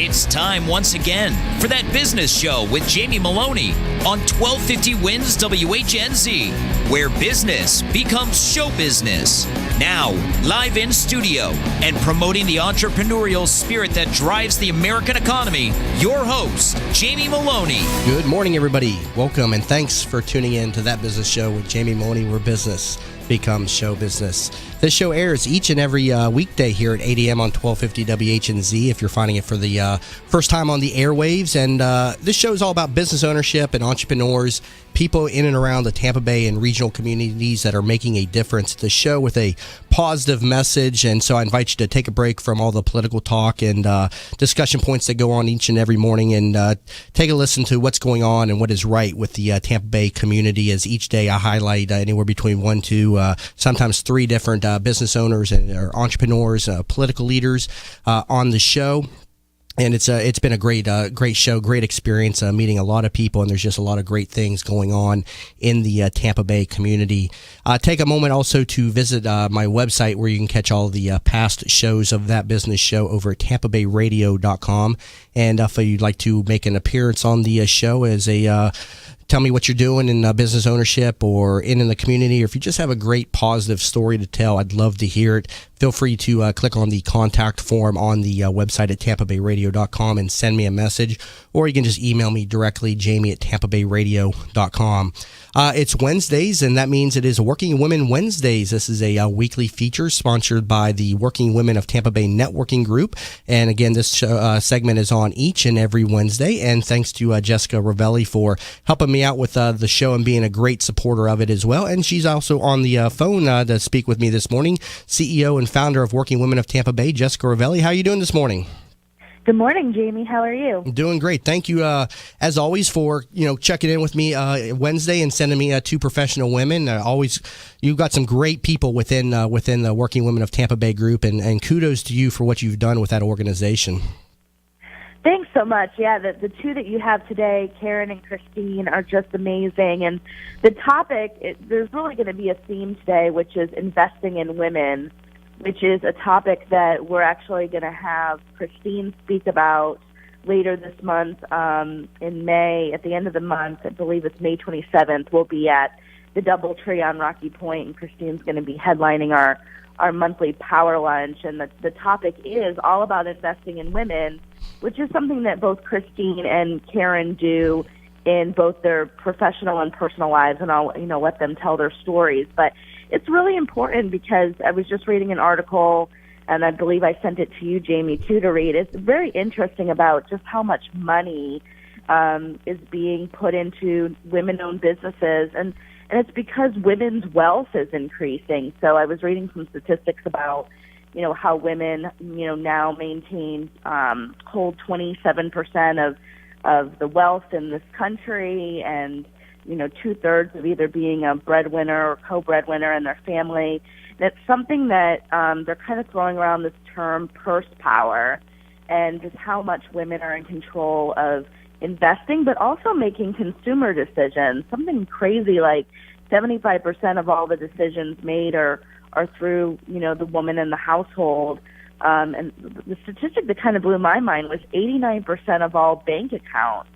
It's time once again for That Business Show with Jamie Meloni on 1250 Wins WHNZ, where business becomes show business. Now, live in studio and promoting the entrepreneurial spirit that drives the American economy, your host, Jamie Meloni. Good morning, everybody. Welcome and thanks for tuning in to That Business Show with Jamie Meloni, where business becomes show business. This show airs each and every weekday here at 8 a.m. on 1250 WHNZ if you're finding it for the first time on the airwaves. And this show is all about business ownership and entrepreneurs, people in and around the Tampa Bay and regional communities that are making a difference. The show with a positive message, and so I invite you to take a break from all the political talk and discussion points that go on each and every morning and take a listen to what's going on and what is right with the Tampa Bay community, as each day I highlight anywhere between 1 to sometimes 3 different business owners and or entrepreneurs, political leaders on the show. And it's been a great show, great experience, meeting a lot of people, and there's just a lot of great things going on in the Tampa Bay community. Take a moment also to visit my website where you can catch all the past shows of That Business Show over at tampabayradio.com. And if you'd like to make an appearance on the show as a tell me what you're doing in business ownership or in the community, or if you just have a great positive story to tell, I'd love to hear it. Feel free to click on the contact form on the website at tampabayradio.com and send me a message, or you can just email me directly, Jamie at tampabayradio.com. It's Wednesdays, and that means it is Working Women Wednesdays. This is a weekly feature sponsored by the Working Women of Tampa Bay Networking Group. And again, this segment is on each and every Wednesday. And thanks to Jessica Ravelli for helping me out with the show and being a great supporter of it as well. And she's also on the phone to speak with me this morning. CEO and founder of Working Women of Tampa Bay, Jessica Ravelli. How are you doing this morning? Good morning, Jamie. How are you? Doing great. Thank you, as always, for checking in with me Wednesday and sending me 2 professional women. You've got some great people within the Working Women of Tampa Bay group, and kudos to you for what you've done with that organization. Thanks so much. Yeah, the 2 that you have today, Karen and Christine, are just amazing. And the topic, there's really going to be a theme today, which is investing in women, which is a topic that we're actually going to have Christine speak about later this month in May. At the end of the month, I believe it's May 27th, we'll be at the DoubleTree on Rocky Point, and Christine's going to be headlining our monthly power lunch. And the topic is all about investing in women, which is something that both Christine and Karen do in both their professional and personal lives, and I'll let them tell their stories. But it's really important because I was just reading an article, and I believe I sent it to you, Jamie, too, to read. It's very interesting about just how much money is being put into women-owned businesses, and it's because women's wealth is increasing. So I was reading some statistics about how women now hold 27% of the wealth in this country, and 2/3 of either being a breadwinner or co-breadwinner in their family. And it's something that they're kind of throwing around this term purse power, and just how much women are in control of investing, but also making consumer decisions. Something crazy like 75% of all the decisions made are through the woman in the household. And the statistic that kind of blew my mind was 89% of all bank accounts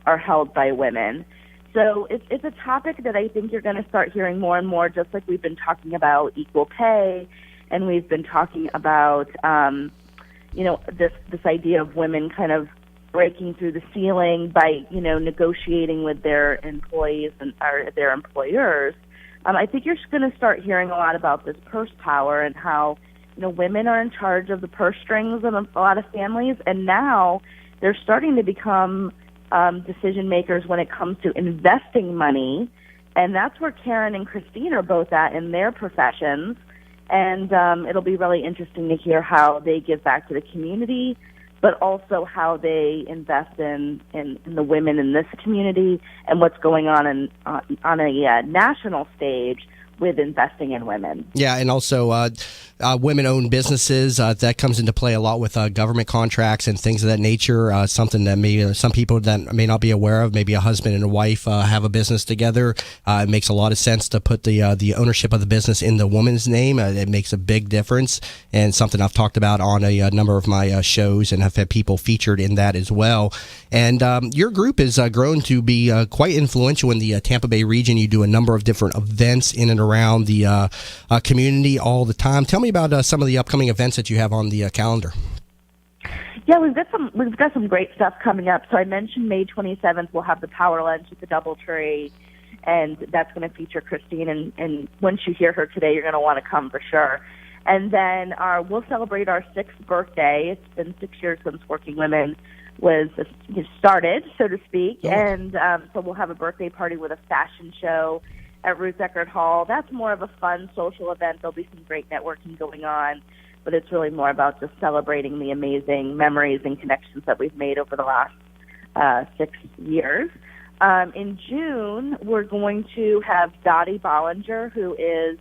are held by women. So it's a topic that I think you're going to start hearing more and more, just like we've been talking about equal pay, and we've been talking about this idea of women kind of breaking through the ceiling by negotiating with their employees or their employers. I think you're going to start hearing a lot about this purse power and how women are in charge of the purse strings of a lot of families, and now they're starting to become decision makers when it comes to investing money, and that's where Karen and Christine are both at in their professions. And it'll be really interesting to hear how they give back to the community, but also how they invest in the women in this community and what's going on a national stage investing in women. Yeah, and also women-owned businesses, that comes into play a lot with government contracts and things of that nature, something that maybe some people that may not be aware of. Maybe a husband and a wife have a business together. It makes a lot of sense to put the ownership of the business in the woman's name. It makes a big difference, and something I've talked about on a number of my shows and have had people featured in that as well. And your group has grown to be quite influential in the Tampa Bay region. You do a number of different events in and around the community all the time. Tell me about some of the upcoming events that you have on the calendar. Yeah, we've got some great stuff coming up. So I mentioned May 27th we'll have the Power Lunch at the DoubleTree, and that's going to feature Christine. And once you hear her today, you're going to want to come for sure. And then we'll celebrate our 6th birthday. It's been 6 years since Working Women was started, so to speak. Oh. And so we'll have a birthday party with a fashion show at Ruth Eckerd Hall. That's more of a fun social event. There'll be some great networking going on, but it's really more about just celebrating the amazing memories and connections that we've made over the last 6 years. In June, we're going to have Dottie Bollinger, who is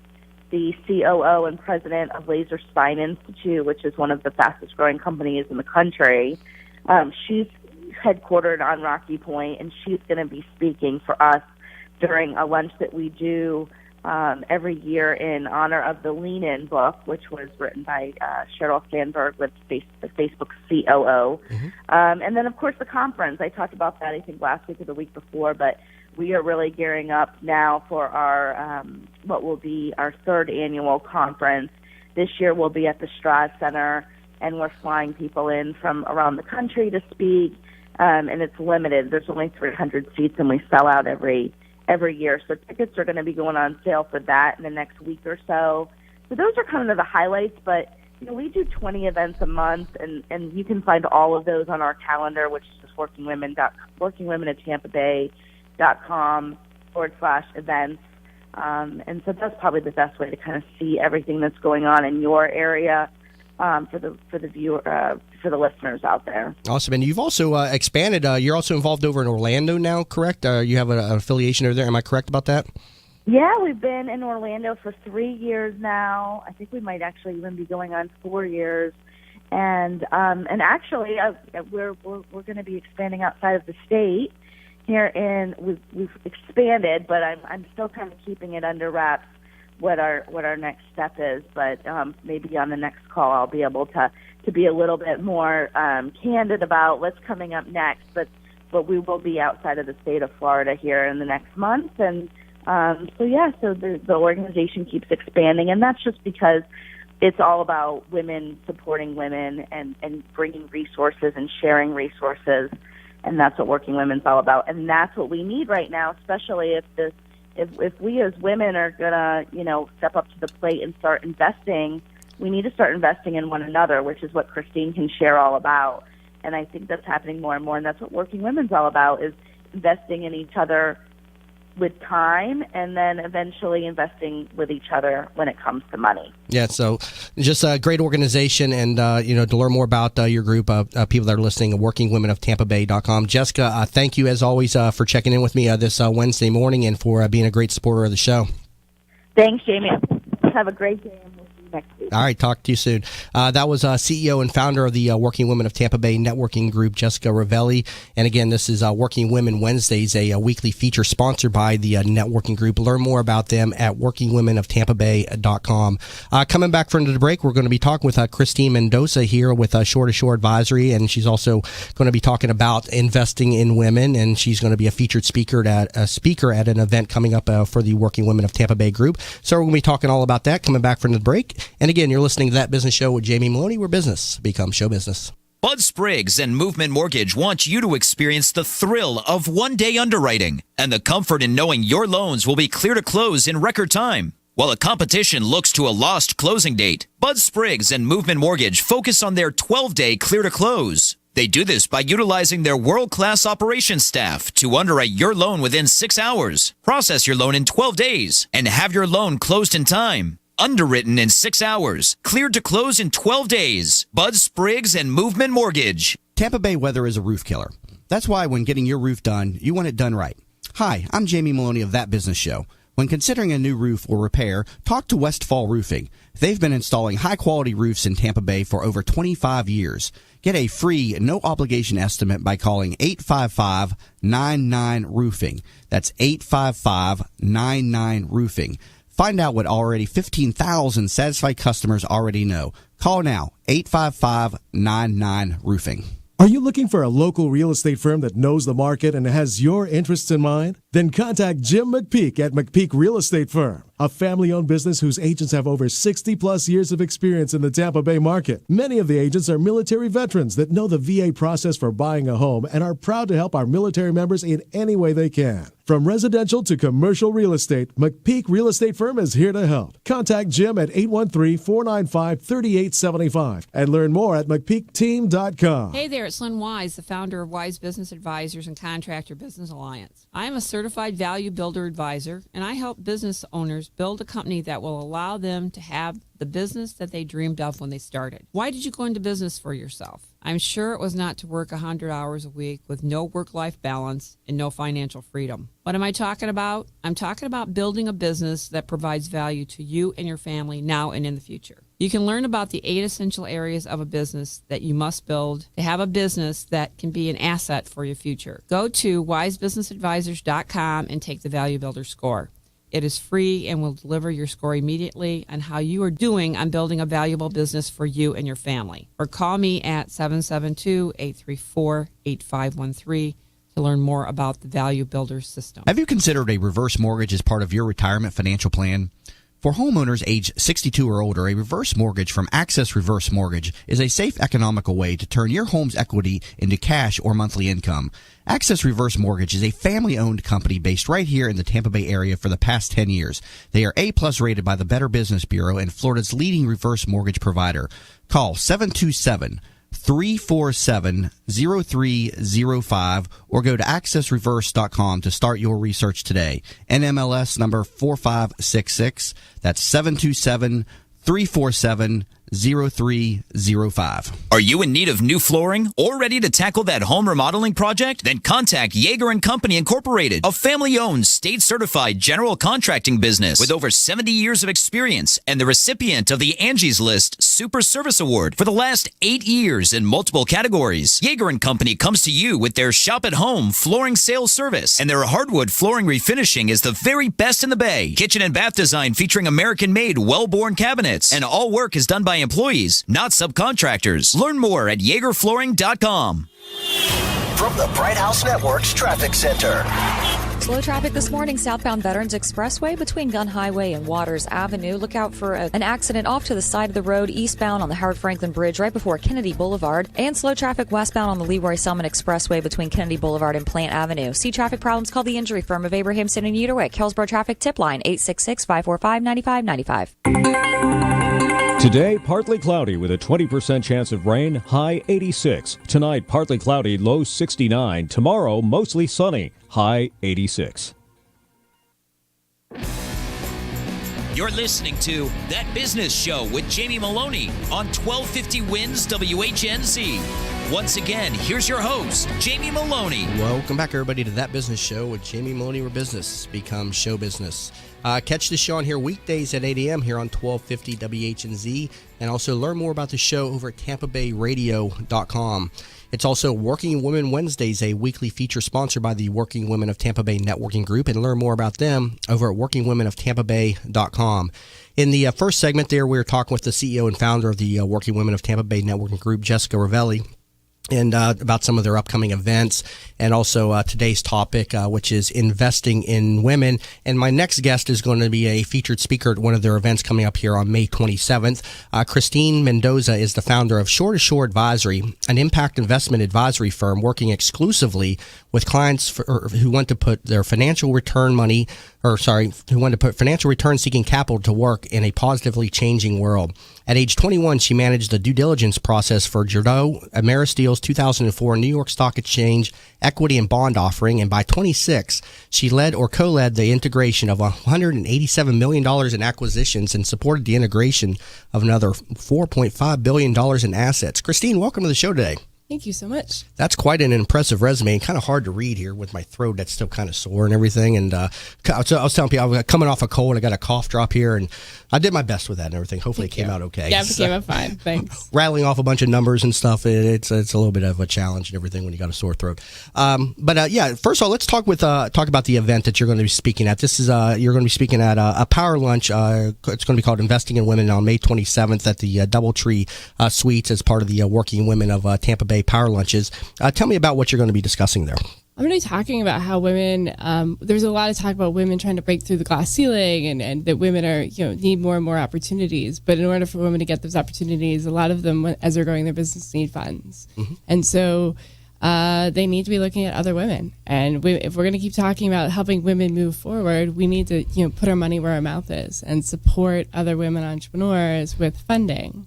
the COO and president of Laser Spine Institute, which is one of the fastest growing companies in the country. She's headquartered on Rocky Point, and she's going to be speaking for us during a lunch that we do every year in honor of the Lean In book, which was written by Sheryl Sandberg with Facebook's COO. Mm-hmm. And then, of course, the conference. I talked about that, I think, last week or the week before, but we are really gearing up now for our what will be our 3rd annual conference. This year we'll be at the Strauss Center, and we're flying people in from around the country to speak, and it's limited. There's only 300 seats, and we sell out every year. So tickets are going to be going on sale for that in the next week or so. So those are kind of the highlights, but we do 20 events a month, and you can find all of those on our calendar, which is workingwomen@tampabay.com/events. And so that's probably the best way to kind of see everything that's going on in your area for the listeners out there. Awesome. And you've also expanded. You're also involved over in Orlando now, correct? You have an affiliation over there. Am I correct about that? Yeah, we've been in Orlando for 3 years now. I think we might actually even be going on 4 years. And actually, we're going to be expanding outside of the state. We've expanded, but I'm still kind of keeping it under wraps what our next step is. But maybe on the next call I'll be able to be a little bit more candid about what's coming up next. But we will be outside of the state of Florida here in the next month, and so the organization keeps expanding, and that's just because it's all about women supporting women and bringing resources and sharing resources. And that's what Working Women's all about, and that's what we need right now, especially if we as women are gonna step up to the plate and start investing. We need to start investing in one another, which is what Christine can share all about. And I think that's happening more and more, and that's what Working Women's all about, is investing in each other with time, and then eventually investing with each other when it comes to money. Yeah, so just a great organization, and to learn more about your group, people that are listening, workingwomenoftampabay.com. Jessica, thank you as always for checking in with me this Wednesday morning, and for being a great supporter of the show. Thanks, Jamie. Have a great day, and we'll see you next week. All right, talk to you soon. That was CEO and founder of the Working Women of Tampa Bay networking group, Jessica Ravelli. And again, this is Working Women Wednesdays, a weekly feature sponsored by the networking group. Learn more about them at workingwomenoftampabay.com. Coming back from the break, we're going to be talking with Christine Mendoza here with Shore to Shore Advisory, and she's also going to be talking about investing in women, and she's going to be a featured speaker at an event coming up for the Working Women of Tampa Bay group. So we're going to be talking all about that coming back from the break. And again, you're listening to That Business Show with Jamie Meloni, where business becomes show business. Bud Spriggs and Movement Mortgage want you to experience the thrill of one-day underwriting and the comfort in knowing your loans will be clear to close in record time. While the competition looks to a lost closing date, Bud Spriggs and Movement Mortgage focus on their 12-day clear to close. They do this by utilizing their world-class operations staff to underwrite your loan within 6 hours, process your loan in 12 days, and have your loan closed in time. Underwritten in 6 hours, cleared to close in 12 days. Bud Spriggs and Movement Mortgage. Tampa Bay weather is a roof killer. That's why when getting your roof done, you want it done right. Hi, I'm Jamie Meloni of That Business Show. When considering a new roof or repair, talk to Westfall Roofing. They've been installing high-quality roofs in Tampa Bay for over 25 years. Get a free, no-obligation estimate by calling 855-99-ROOFING. That's 855-99-ROOFING. Find out what already 15,000 satisfied customers already know. Call now, 855-99-ROOFING. Are you looking for a local real estate firm that knows the market and has your interests in mind? Then contact Jim McPeak at McPeak Real Estate Firm, a family-owned business whose agents have over 60-plus years of experience in the Tampa Bay market. Many of the agents are military veterans that know the VA process for buying a home and are proud to help our military members in any way they can. From residential to commercial real estate, McPeak Real Estate Firm is here to help. Contact Jim at 813-495-3875 and learn more at McPeakTeam.com. Hey there, it's Lynn Wise, the founder of Wise Business Advisors and Contractor Business Alliance. I am a certified value builder advisor, and I help business owners build a company that will allow them to have the business that they dreamed of when they started. Why did you go into business for yourself? I'm sure it was not to work 100 hours a week with no work-life balance and no financial freedom. What am I talking about? I'm talking about building a business that provides value to you and your family now and in the future. You can learn about the 8 essential areas of a business that you must build to have a business that can be an asset for your future. Go to wisebusinessadvisors.com and take the Value Builder score. It is free and will deliver your score immediately on how you are doing on building a valuable business for you and your family. Or call me at 772-834-8513 to learn more about the Value Builder system. Have you considered a reverse mortgage as part of your retirement financial plan? For homeowners age 62 or older, a reverse mortgage from Access Reverse Mortgage is a safe, economical way to turn your home's equity into cash or monthly income. Access Reverse Mortgage is a family-owned company based right here in the Tampa Bay area for the past 10 years. They are A-plus rated by the Better Business Bureau and Florida's leading reverse mortgage provider. Call 727-347-0305 or go to accessreverse.com to start your research today. NMLS number 4566. That's 727-347-0305. 0305. Are you in need of new flooring or ready to tackle that home remodeling project? Then contact Yeager & Company Incorporated, a family-owned, state-certified general contracting business with over 70 years of experience and the recipient of the Angie's List Super Service Award for the last 8 years in multiple categories. Yeager & Company comes to you with their shop-at-home flooring sales service, and their hardwood flooring refinishing is the very best in the Bay. Kitchen and bath design featuring American-made, well-born cabinets, and all work is done by employees, not subcontractors. Learn more at YeagerFlooring.com. From the Bright House Network's Traffic Center. Slow traffic this morning, southbound Veterans Expressway between Gun Highway and Waters Avenue. Look out for an accident off to the side of the road, eastbound on the Howard Franklin Bridge right before Kennedy Boulevard. And slow traffic westbound on the Leroy Selman Expressway between Kennedy Boulevard and Plant Avenue. See traffic problems, call the injury firm of Abrahamson and Uterwick. Hillsborough Traffic Tip Line, 866-545-9595. Today, partly cloudy with a 20% chance of rain, high 86. Tonight, partly cloudy, low 69. Tomorrow, mostly sunny, high 86. You're listening to That Business Show with Jamie Meloni on 1250 Wins WHNZ. Once again, here's your host, Jamie Meloni. Welcome back, everybody, to That Business Show with Jamie Meloni, where business becomes show business. Catch the show on here weekdays at 8 a.m. here on 1250 WHNZ, and also learn more about the show over at TampaBayRadio.com. It's also Working Women Wednesdays, a weekly feature sponsored by the Working Women of Tampa Bay Networking Group, and learn more about them over at WorkingWomenOfTampaBay.com. In the first segment there, we were talking with the CEO and founder of the Working Women of Tampa Bay Networking Group, Jessica Ravelli, and about some of their upcoming events, and also today's topic, which is investing in women. And my next guest is going to be a featured speaker at one of their events coming up here on May 27th. Christine Mendoza is the founder of Shore to Shore Advisory, an impact investment advisory firm working exclusively with clients who want to put their financial return who want to put financial return seeking capital to work in a positively changing world. At age 21, she managed the due diligence process for Giordano Ameristeel's 2004 New York Stock Exchange equity and bond offering, and by 26, she led or co-led the integration of $187 million in acquisitions and supported the integration of another $4.5 billion in assets. Christine, welcome to the show today. Thank you so much. That's quite an impressive resume, and kind of hard to read here with my throat that's still kind of sore and everything. And so I was telling people I was coming off a cold. I got a cough drop here, and I did my best with that and everything. Hopefully it came out okay. Yeah, it came out fine. Thanks. Rattling off a bunch of numbers and stuff, it's a little bit of a challenge and everything when you got a sore throat. But first of all, let's talk about the event that you're going to be speaking at. This is you're going to be speaking at a power lunch. It's going to be called Investing in Women on May 27th at the DoubleTree Suites as part of the Working Women of Tampa Bay Power Lunches. Tell me about what you're going to be discussing there. I'm going to be talking about how women, there's a lot of talk about women trying to break through the glass ceiling and that women are, need more and more opportunities. But in order for women to get those opportunities, a lot of them, as they're growing their business, need funds. Mm-hmm. And so they need to be looking at other women. And if we're going to keep talking about helping women move forward, we need to, put our money where our mouth is and support other women entrepreneurs with funding.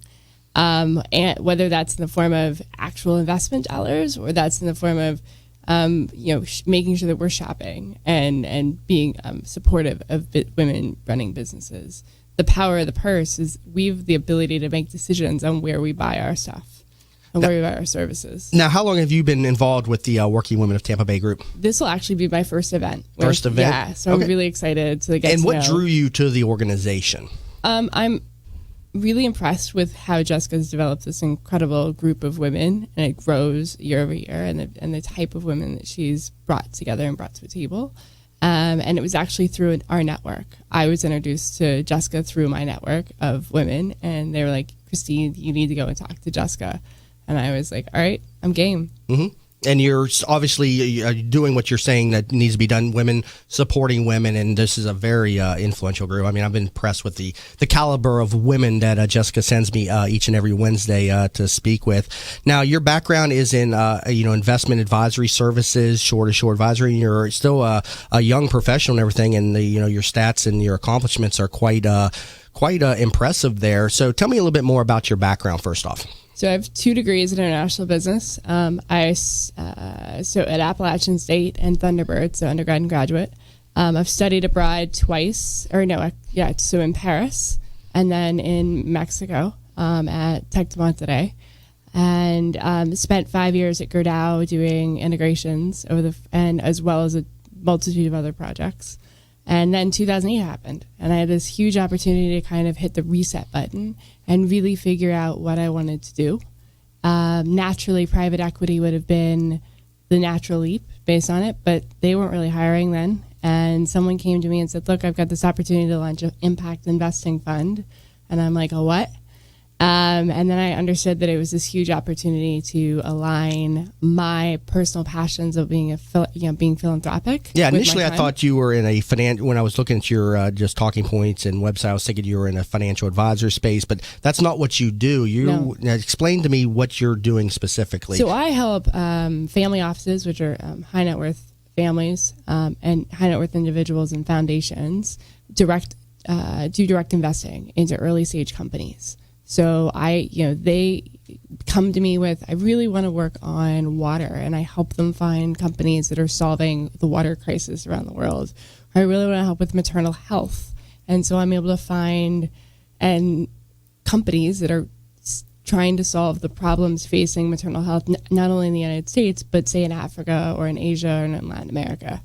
And whether that's in the form of actual investment dollars or that's in the form of, making sure that we're shopping and being supportive of women running businesses. The power of the purse is we have the ability to make decisions on where we buy our stuff and where we buy our services. Now, how long have you been involved with the Working Women of Tampa Bay group? This will actually be my first event. First event? Yeah, so okay. I'm really excited to get to know. And what drew you to the organization? I'm really impressed with how Jessica's developed this incredible group of women, and it grows year over year, and the type of women that she's brought together and brought to a table. And it was actually through our network. I was introduced to Jessica through my network of women, and they were like, Christine, you need to go and talk to Jessica. And I was like, all right, I'm game. Mm-hmm. And you're obviously doing what you're saying that needs to be done, women supporting women, and this is a very influential group. I mean, I've been impressed with the caliber of women that Jessica sends me each and every Wednesday to speak with. Now, your background is in investment advisory services, shore-to-shore advisory. And you're still a young professional and everything, and your stats and your accomplishments are quite impressive there. So, tell me a little bit more about your background first off. So I have 2 degrees in international business. So at Appalachian State and Thunderbird, so undergrad and graduate. I've studied abroad twice, so in Paris and then in Mexico at Tec de Monterrey, and spent 5 years at Gerdau doing integrations and as well as a multitude of other projects. And then 2008 happened, and I had this huge opportunity to kind of hit the reset button and really figure out what I wanted to do. Naturally, private equity would have been the natural leap based on it, but they weren't really hiring then. And someone came to me and said, look, I've got this opportunity to launch an impact investing fund. And I'm like, a what? And then I understood that it was this huge opportunity to align my personal passions of being being philanthropic. Yeah, initially I thought you were in a when I was looking at your just talking points and website, I was thinking you were in a financial advisor space, but that's not what you do. Now explain to me what you're doing specifically. So I help family offices, which are high net worth families and high net worth individuals and foundations, do direct investing into early stage companies. So they come to me with, I really want to work on water, and I help them find companies that are solving the water crisis around the world. I really want to help with maternal health. And so I'm able to find companies that are trying to solve the problems facing maternal health, not only in the United States, but say in Africa or in Asia or in Latin America.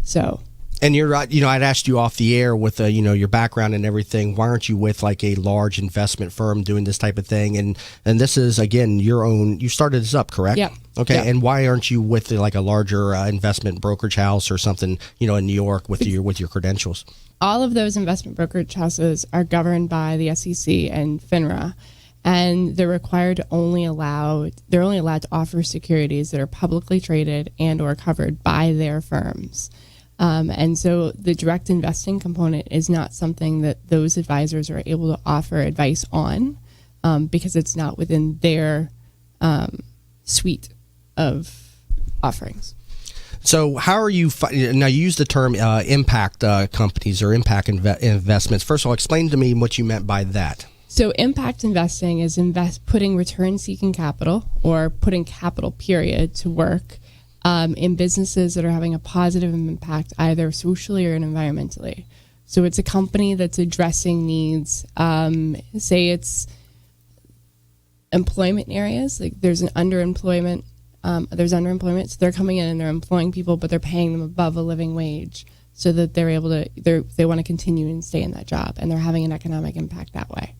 So... And you're, I'd asked you off the air with, your background and everything. Why aren't you with like a large investment firm doing this type of thing? And this is again your own. You started this up, correct? Yeah. Okay. Yeah. And why aren't you with like a larger investment brokerage house or something, in New York with your credentials? All of those investment brokerage houses are governed by the SEC and FINRA, and they're required to only allowed to offer securities that are publicly traded and or covered by their firms. And so the direct investing component is not something that those advisors are able to offer advice on because it's not within their suite of offerings. So how are you now you use the term impact companies or impact investments. First of all, explain to me what you meant by that. So impact investing is putting return-seeking capital or putting capital period to work in businesses that are having a positive impact either socially or environmentally. So it's a company that's addressing needs. Say it's employment areas. Like there's an underemployment. So they're coming in and they're employing people, but they're paying them above a living wage so that they're able to. They want to continue and stay in that job, and they're having an economic impact that way.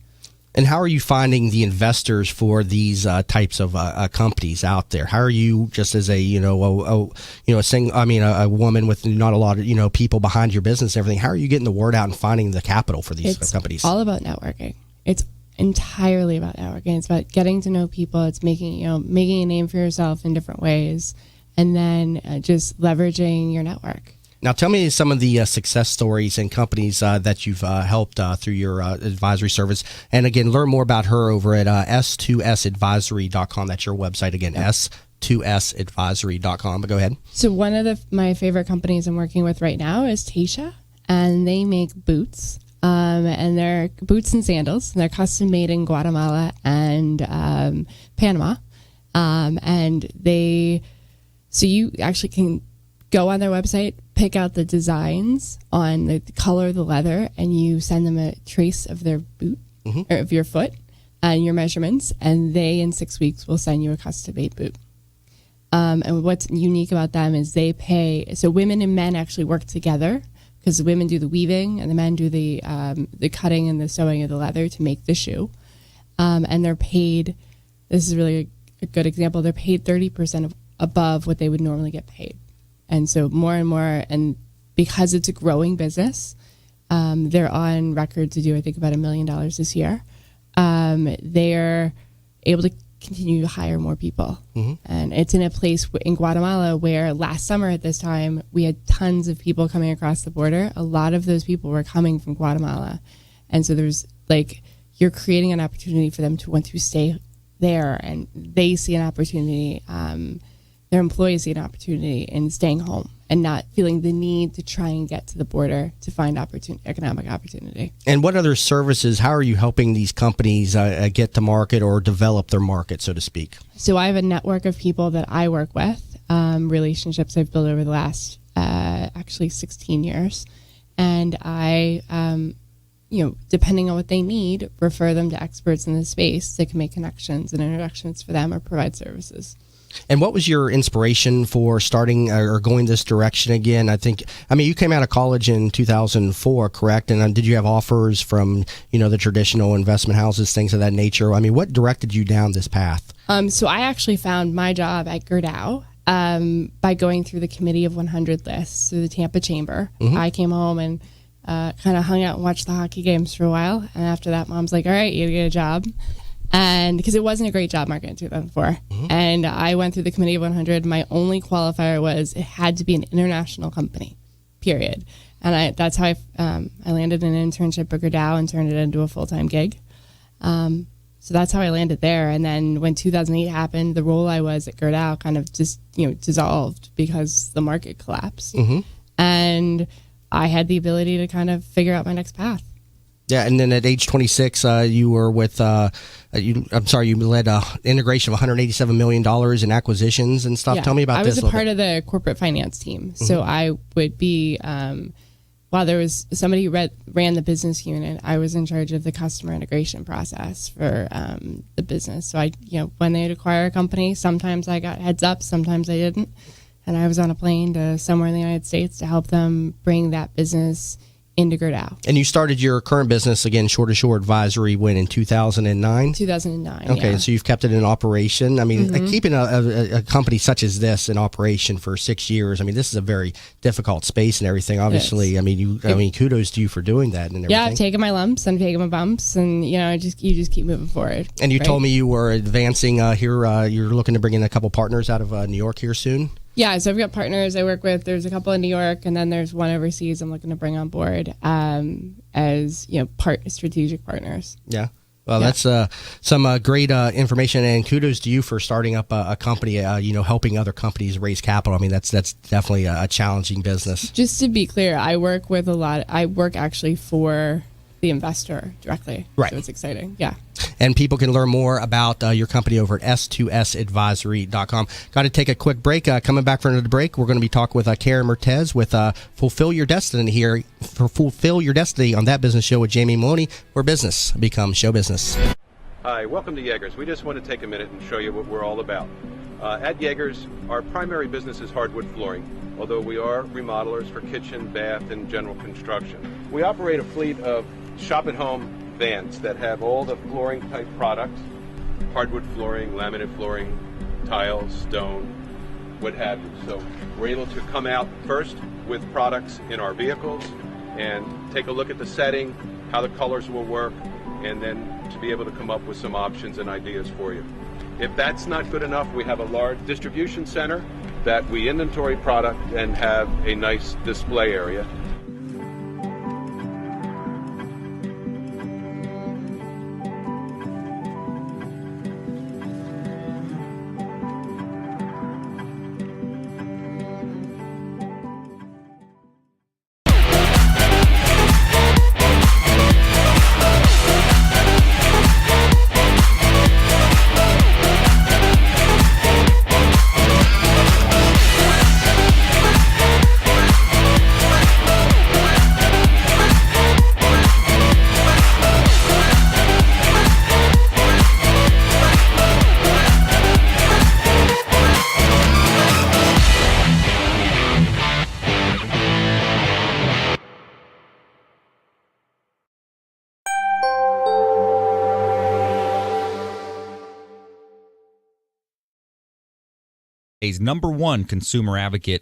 And how are you finding the investors for these types of companies out there? How are you, just as a woman with not a lot of people behind your business and everything? How are you getting the word out and finding the capital for these companies? It's all about networking. It's entirely about networking. It's about getting to know people. It's making a name for yourself in different ways, and then just leveraging your network. Now, tell me some of the success stories and companies that you've helped through your advisory service. And again, learn more about her over at s2sadvisory.com. That's your website again, s2sadvisory.com. But go ahead. So one of my favorite companies I'm working with right now is Tasha, and they make boots. And they're boots and sandals. And they're custom made in Guatemala and Panama. So you actually can go on their website, pick out the designs on the color of the leather, and you send them a trace of their boot or of your foot and your measurements, and they in 6 weeks will send you a custom made boot. And what's unique about them is they pay. So women and men actually work together, because the women do the weaving and the men do the cutting and the sewing of the leather to make the shoe. And they're paid. This is really a good example. They're paid 30% above what they would normally get paid. And so more and more, and because it's a growing business, they're on record to do, I think, about $1 million this year. They're able to continue to hire more people. And it's in a place in Guatemala where last summer at this time, we had tons of people coming across the border. A lot of those people were coming from Guatemala. And so there's you're creating an opportunity for them to want to stay there, and they see an opportunity. Their employees see an opportunity in staying home and not feeling the need to try and get to the border to find economic opportunity. And what other services, how are you helping these companies get to market or develop their market, so to speak? So I have a network of people that I work with, relationships I've built over the last actually 16 years. And I, depending on what they need, refer them to experts in the space that can make connections and introductions for them or provide services. And what was your inspiration for starting or going this direction again? You came out of college in 2004, correct? And did you have offers from, the traditional investment houses, things of that nature? What directed you down this path? So I actually found my job at Gerdau by going through the Committee of 100 lists through the Tampa Chamber. I came home and kind of hung out and watched the hockey games for a while. And after that, Mom's like, all right, you get a job. And because it wasn't a great job market in 2004. And I went through the Committee of 100. My only qualifier was it had to be an international company, period. And that's how I landed an internship at Gerdau and turned it into a full-time gig. So that's how I landed there. And then when 2008 happened, the role I was at Gerdau kind of just, dissolved because the market collapsed. And I had the ability to kind of figure out my next path. Yeah, and then at age 26, you were with, you led integration of $187 million in acquisitions and stuff. Yeah, Tell me about this. I was a part of the corporate finance team. So I would be, while there was somebody who ran the business unit, I was in charge of the customer integration process for the business. So when they'd acquire a company, sometimes I got heads up, sometimes I didn't. And I was on a plane to somewhere in the United States to help them bring that business into Gerdau. And you started your current business, again, Shore to Shore Advisory, when in 2009? 2009, Okay, yeah. So you've kept it in operation. Keeping a company such as this in operation for 6 years, this is a very difficult space and everything, obviously. Kudos to you for doing that and everything. Yeah, I've taken my lumps, I'm taking my bumps, and, you just keep moving forward. And you told me you were advancing here, you're looking to bring in a couple partners out of New York here soon? Yeah, so I've got partners I work with. There's a couple in New York, and then there's one overseas I'm looking to bring on board as strategic partners. Yeah. Well, that's some great information, and kudos to you for starting up a company, helping other companies raise capital. That's definitely a challenging business. Just to be clear, I work actually for the investor directly. Right. So it's exciting. Yeah. And people can learn more about your company over at s2sadvisory.com. Got to take a quick break. Coming back for another break, we're going to be talking with Karen Mertes with Fullfill Your Destiny here for Fullfill Your Destiny on That Business Show with Jamie Meloni, where business becomes show business. Hi, welcome to Yeager's. We just want to take a minute and show you what we're all about. At Yeager's, our primary business is hardwood flooring, although we are remodelers for kitchen, bath, and general construction. We operate a fleet of shop-at-home vans that have all the flooring-type products, hardwood flooring, laminate flooring, tiles, stone, what have you. So we're able to come out first with products in our vehicles and take a look at the setting, how the colors will work, and then to be able to come up with some options and ideas for you. If that's not good enough, we have a large distribution center that we inventory product and have a nice display area. Number one consumer advocate.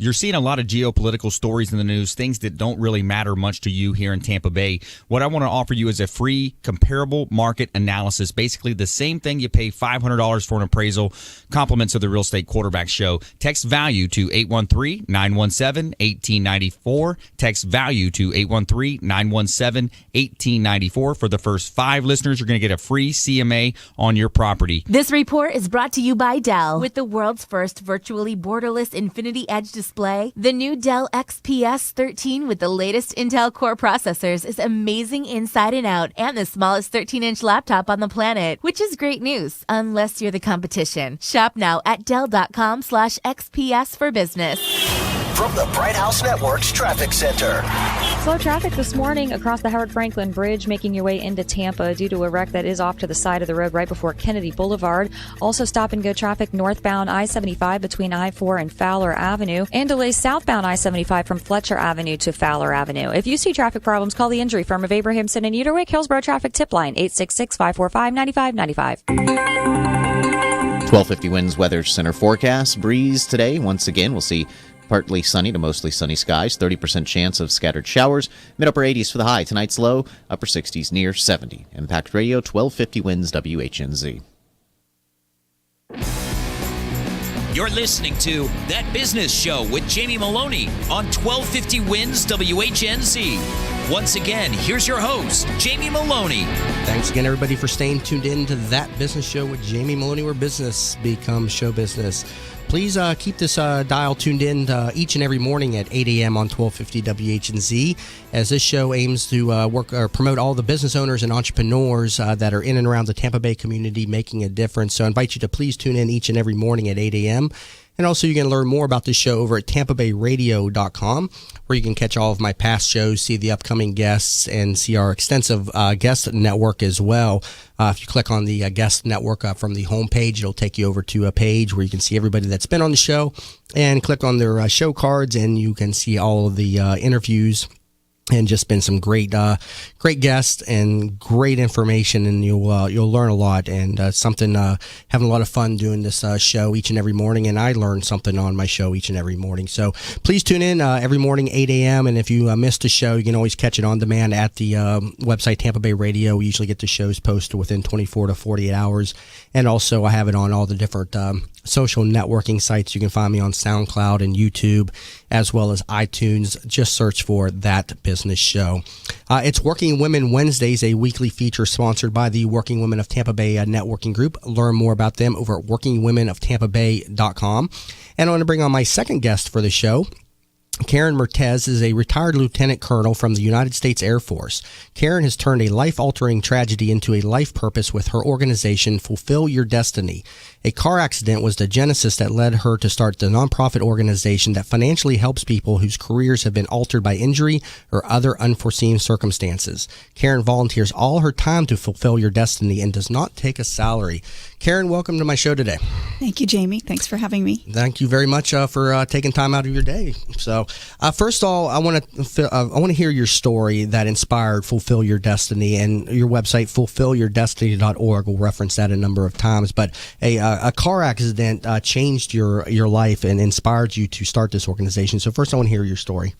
You're seeing a lot of geopolitical stories in the news, things that don't really matter much to you here in Tampa Bay. What I want to offer you is a free comparable market analysis, basically the same thing you pay $500 for an appraisal, compliments of the Real Estate Quarterback Show. Text value to 813-917-1894. Text value to 813-917-1894. For the first 5 listeners, you're going to get a free CMA on your property. This report is brought to you by Dell. With the world's first virtually borderless Infinity Edge display, the new Dell XPS 13 with the latest Intel Core processors is amazing inside and out and the smallest 13-inch laptop on the planet, which is great news, unless you're the competition. Shop now at Dell.com/XPS for business. From the Bright House Network's Traffic Center. Slow traffic this morning across the Howard Franklin Bridge, making your way into Tampa due to a wreck that is off to the side of the road right before Kennedy Boulevard. Also stop-and-go traffic northbound I-75 between I-4 and Fowler Avenue, and delays southbound I-75 from Fletcher Avenue to Fowler Avenue. If you see traffic problems, call the injury firm of Abrahamson and Uterwick Hillsborough Traffic Tip Line, 866-545-9595. 1250 winds weather center forecast. Breeze today. Once again, we'll see partly sunny to mostly sunny skies. 30% chance of scattered showers. Mid-upper 80s for the high. Tonight's low. Upper 60s near 70. Impact Radio 1250 winds WHNZ. You're listening to That Business Show with Jamie Maloney on 1250 Winds WHNZ. Once again, here's your host, Jamie Maloney. Thanks again, everybody, for staying tuned in to That Business Show with Jamie Maloney, where business becomes show business. Please keep this dial tuned in each and every morning at 8 a.m. on 1250 WHNZ, as this show aims to work or promote all the business owners and entrepreneurs that are in and around the Tampa Bay community making a difference. So I invite you to please tune in each and every morning at 8 a.m. And also, you can learn more about this show over at tampabayradio.com, where you can catch all of my past shows, see the upcoming guests, and see our extensive guest network as well. If you click on the guest network from the homepage, it'll take you over to a page where you can see everybody that's been on the show, and click on their show cards, and you can see all of the interviews. And just been some great guests and great information, and you'll learn a lot, and having a lot of fun doing this show each and every morning. And I learn something on my show each and every morning. So please tune in every morning 8 a.m. And if you missed a show, you can always catch it on demand at the website Tampa Bay Radio. We usually get the shows posted within 24 to 48 hours, and also I have it on all the different social networking sites. You can find me on SoundCloud and YouTube, as well as iTunes. Just search for That Business Show. It's Working Women Wednesdays, a weekly feature sponsored by the Working Women of Tampa Bay Networking Group. Learn more about them over at workingwomenoftampabay.com. And I want to bring on my second guest for the show. Karen Mertes is a retired lieutenant colonel from the United States Air Force. Karen has turned a life-altering tragedy into a life purpose with her organization, Fullfill Your Destiny. A car accident was the genesis that led her to start the nonprofit organization that financially helps people whose careers have been altered by injury or other unforeseen circumstances. Karen volunteers all her time to fulfill your destiny and does not take a salary. Karen, welcome to my show today. Thank you, Jamie. Thanks for having me. Thank you very much for taking time out of your day. So, first of all, I want to hear your story that inspired Fulfill Your Destiny, and your website, fulfillyourdestiny.org. We'll reference that a number of times. But a car accident changed your life and inspired you to start this organization. So, first, I want to hear your story.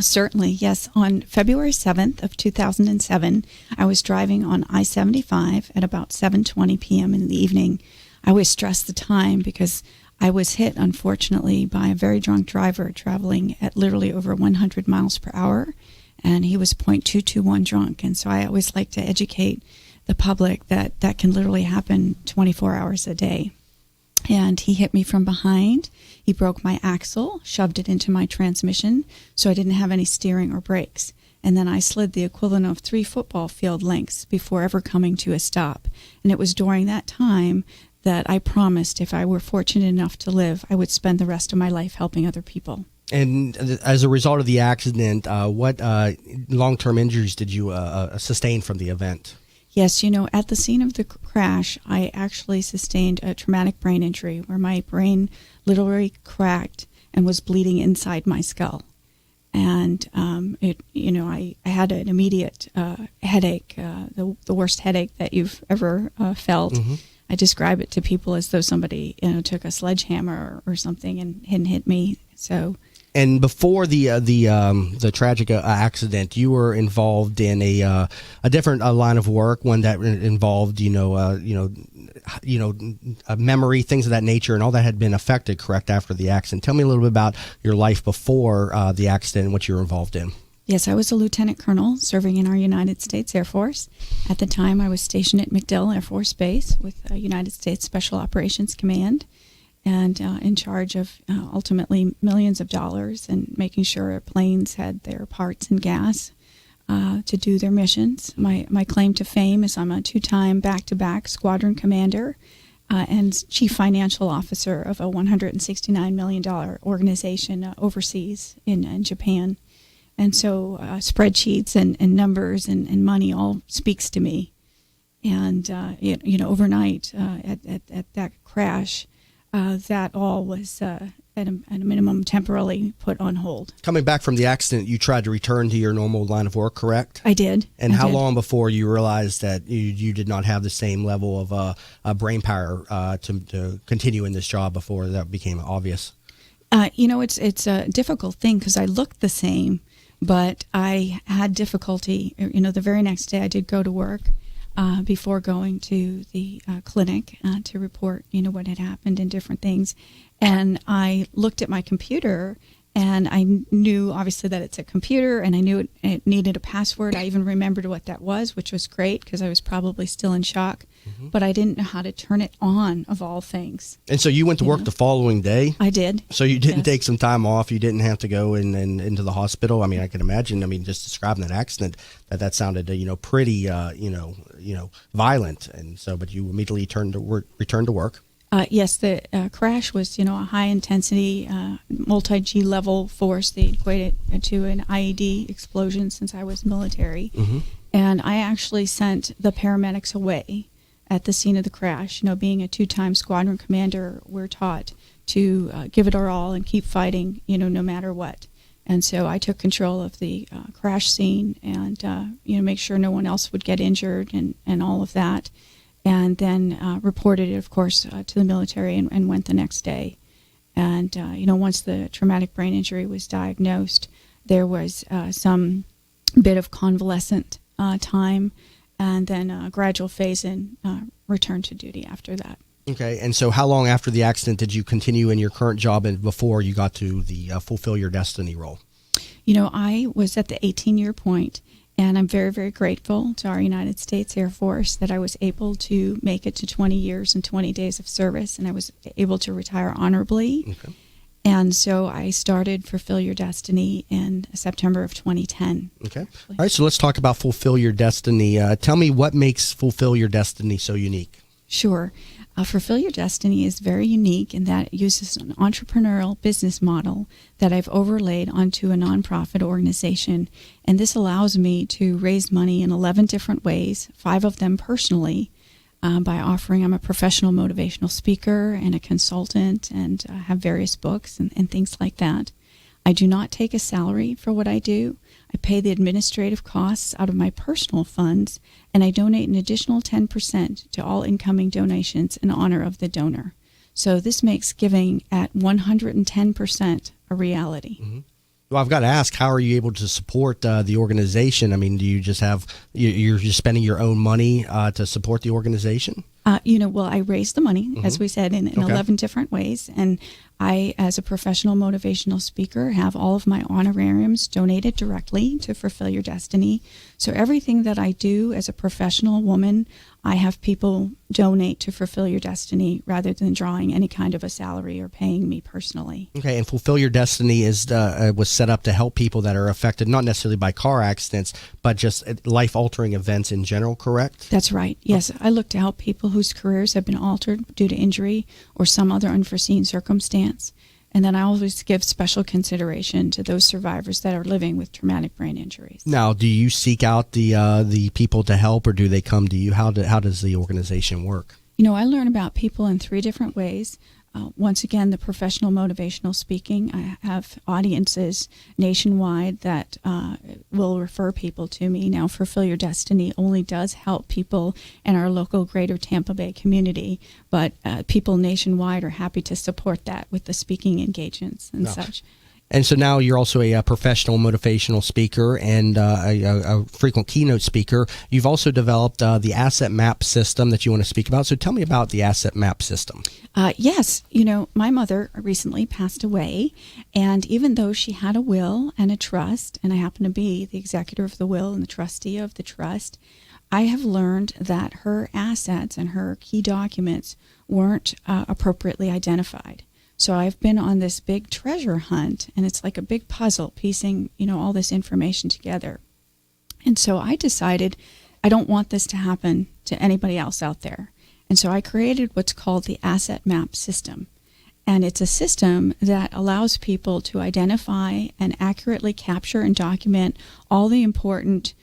Certainly, yes. On February 7th of 2007, I was driving on I-75 at about 7:20 p.m. in the evening. I always stress the time because I was hit, unfortunately, by a very drunk driver traveling at literally over 100 miles per hour, and he was .221 drunk. And so I always like to educate the public that that can literally happen 24 hours a day. And he hit me from behind. He broke my axle, shoved it into my transmission, so I didn't have any steering or brakes. And then I slid the equivalent of 3 football field lengths before ever coming to a stop. And it was during that time that I promised if I were fortunate enough to live, I would spend the rest of my life helping other people. And as a result of the accident, what long-term injuries did you sustain from the event? Yes, at the scene of the crash, I actually sustained a traumatic brain injury where my brain literally cracked and was bleeding inside my skull. And I had an immediate headache, the worst headache that you've ever felt. Mm-hmm. I describe it to people as though somebody took a sledgehammer or something and hit me. So. And before the tragic accident, you were involved in a different line of work, one that involved memory, things of that nature, and all that had been affected, correct, after the accident. Tell me a little bit about your life before the accident and what you were involved in. Yes, I was a lieutenant colonel serving in our United States Air Force. At the time, I was stationed at MacDill Air Force Base with United States Special Operations Command, and in charge of ultimately millions of dollars and making sure planes had their parts and gas to do their missions. My claim to fame is I'm a 2-time back-to-back squadron commander and chief financial officer of a $169 million organization overseas in Japan. And so spreadsheets and numbers and money all speaks to me. And, overnight at that crash, that all was at a minimum temporarily put on hold. Coming back from the accident, you tried to return to your normal line of work, correct? I did. And how long before you realized that you did not have the same level of brain power to continue in this job before that became obvious? It's a difficult thing because I looked the same, but I had difficulty. The very next day I did go to work. Before going to the clinic to report, what had happened and different things. And I looked at my computer, and I knew, obviously, that it's a computer, and I knew it needed a password. I even remembered what that was, which was great, because I was probably still in shock. Mm-hmm. But I didn't know how to turn it on, of all things. And so you went to work the following day? I did. So you didn't take some time off? You didn't have to go into the hospital? I mean, I can imagine, just describing that accident, that sounded, pretty, violent. And so, but you immediately returned to work? Yes, the crash was, a high-intensity, multi-G level force. They equate it to an IED explosion since I was military. Mm-hmm. And I actually sent the paramedics away at the scene of the crash. Being a 2-time squadron commander, we're taught to give it our all and keep fighting, no matter what. And so I took control of the crash scene and, make sure no one else would get injured and all of that. And then reported it, of course, to the military and went the next day. And, once the traumatic brain injury was diagnosed, there was some bit of convalescent time and then a gradual phase in return to duty after that. Okay, and so how long after the accident did you continue in your current job and before you got to the Fulfill Your Destiny role? I was at the 18-year point. And I'm very, very grateful to our United States Air Force that I was able to make it to 20 years and 20 days of service, and I was able to retire honorably. Okay. And so I started Fulfill Your Destiny in September of 2010. Okay. All right, so let's talk about Fulfill Your Destiny. Tell me what makes Fulfill Your Destiny so unique. Sure. Fulfill Your Destiny is very unique in that it uses an entrepreneurial business model that I've overlaid onto a nonprofit organization. And this allows me to raise money in 11 different ways, 5 of them personally, by offering, I'm a professional motivational speaker and a consultant and have various books and things like that. I do not take a salary for what I do. I pay the administrative costs out of my personal funds, and I donate an additional 10% to all incoming donations in honor of the donor. So this makes giving at 110% a reality. Mm-hmm. Well, I've got to ask, how are you able to support the organization? I mean, do you just have, you're just spending your own money to support the organization? Well, I raise the money, as we said, in 11 different ways. And I, as a professional motivational speaker, have all of my honorariums donated directly to Fulfill Your Destiny. So everything that I do as a professional woman, I have people donate to Fulfill Your Destiny rather than drawing any kind of a salary or paying me personally. Okay, and Fulfill Your Destiny is was set up to help people that are affected not necessarily by car accidents, but just life-altering events in general, correct? That's right. Yes, I look to help people whose careers have been altered due to injury or some other unforeseen circumstance. And then I always give special consideration to those survivors that are living with traumatic brain injuries. Now, do you seek out the people to help, or do they come to you? How does the organization work? I learn about people in 3 different ways. Once again, the professional motivational speaking. I have audiences nationwide that will refer people to me. Now, Fulfill Your Destiny only does help people in our local greater Tampa Bay community, but people nationwide are happy to support that with the speaking engagements and such. And so now you're also a professional motivational speaker and a frequent keynote speaker. You've also developed the asset map system that you want to speak about. So tell me about the asset map system. Yes. My mother recently passed away, and even though she had a will and a trust, and I happen to be the executor of the will and the trustee of the trust, I have learned that her assets and her key documents weren't appropriately identified. So I've been on this big treasure hunt, and it's like a big puzzle piecing, all this information together. And so I decided I don't want this to happen to anybody else out there. And so I created what's called the asset map system. And it's a system that allows people to identify and accurately capture and document all the important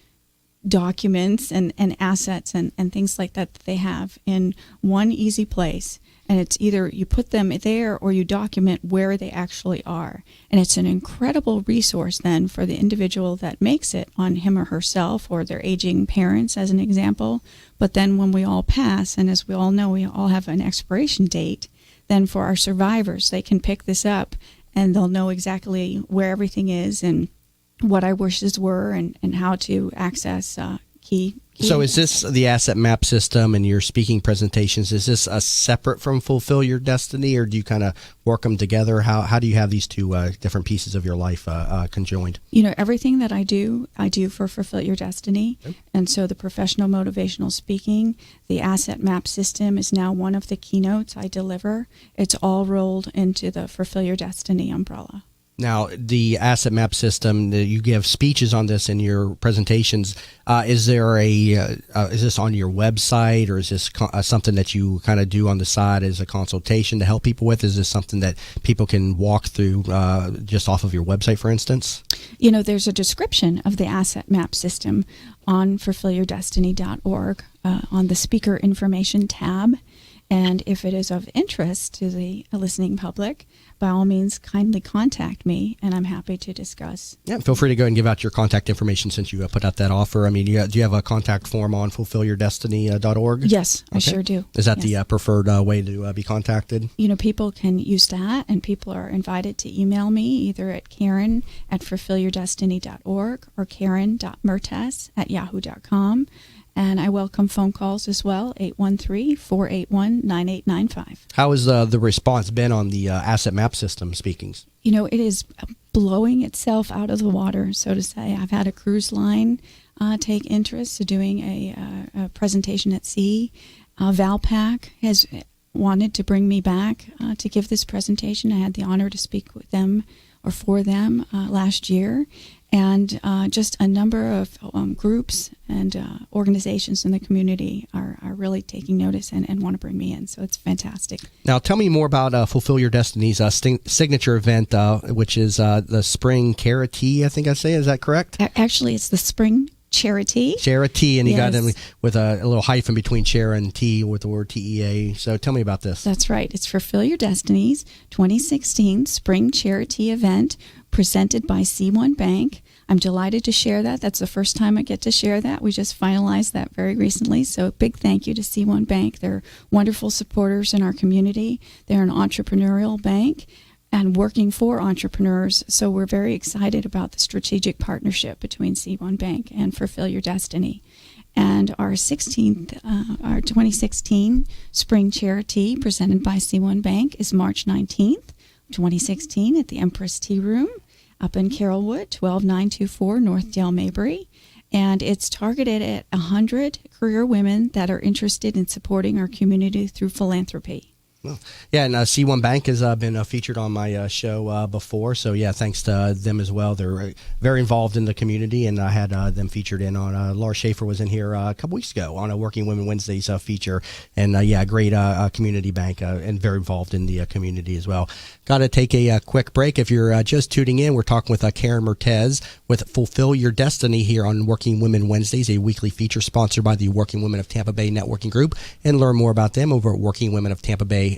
documents and assets and things like that they have in one easy place. And it's either you put them there or you document where they actually are. And it's an incredible resource then for the individual that makes it on him or herself or their aging parents, as an example. But then when we all pass, and as we all know, we all have an expiration date, then for our survivors, they can pick this up and they'll know exactly where everything is and what our wishes were and how to access key. So is this the asset map system and your speaking presentations, is this separate from Fulfill Your Destiny, or do you kind of work them together? How do you have these two different pieces of your life conjoined? Everything that I do for Fulfill Your Destiny. Okay. And so the professional motivational speaking, the asset map system is now one of the keynotes I deliver. It's all rolled into the Fulfill Your Destiny umbrella. Now, the asset map system, you give speeches on this in your presentations. Is this on your website, or is this something that you kind of do on the side as a consultation to help people with? Is this something that people can walk through just off of your website, for instance? There's a description of the asset map system on fulfillyourdestiny.org on the speaker information tab. And if it is of interest to the listening public, by all means, kindly contact me, and I'm happy to discuss. Yeah, feel free to go and give out your contact information since you put out that offer. I mean, do you have a contact form on fulfillyourdestiny.org? Yes, I sure do. Is that the preferred way to be contacted? People can use that, and people are invited to email me either at Karen@fulfillyourdestiny.org or Karen.Mertes@yahoo.com. And I welcome phone calls as well, 813-481-9895. How has the response been on the asset map system speakings? It is blowing itself out of the water, so to say. I've had a cruise line take interest in doing a presentation at sea. Valpak has wanted to bring me back to give this presentation. I had the honor to speak with them or for them last year, and just a number of groups and organizations in the community are really taking notice and want to bring me in. So it's fantastic. Now, tell me more about Fulfill Your Destiny's signature event, which is the Spring Charity, I think I say. Is that correct? Actually, it's the Spring Charity, and you got them with a little hyphen between chair and T with the word TEA. So tell me about this. That's right. It's Fulfill Your Destiny's 2016 Spring Charity event presented by C1 Bank. I'm delighted to share that. That's the first time I get to share that. We just finalized that very recently. So a big thank you to C1 Bank. They're wonderful supporters in our community. They're an entrepreneurial bank and working for entrepreneurs. So we're very excited about the strategic partnership between C1 Bank and Fulfill Your Destiny. And our 2016 Spring Charity presented by C1 Bank is March 19th, 2016 at the Empress Tea Room up in Carrollwood, 12924 North Dale Mabry. And it's targeted at 100 career women that are interested in supporting our community through philanthropy. Yeah, and C1 Bank has been featured on my show before, so yeah, thanks to them as well. They're very involved in the community, and I had them featured in on, Laura Schaefer was in here a couple weeks ago on a Working Women Wednesdays feature, and yeah, great community bank and very involved in the community as well. Got to take a quick break. If you're just tuning in, we're talking with Karen Mertes with Fulfill Your Destiny here on Working Women Wednesdays, a weekly feature sponsored by the Working Women of Tampa Bay Networking Group, and learn more about them over at workingwomenoftampabay.com.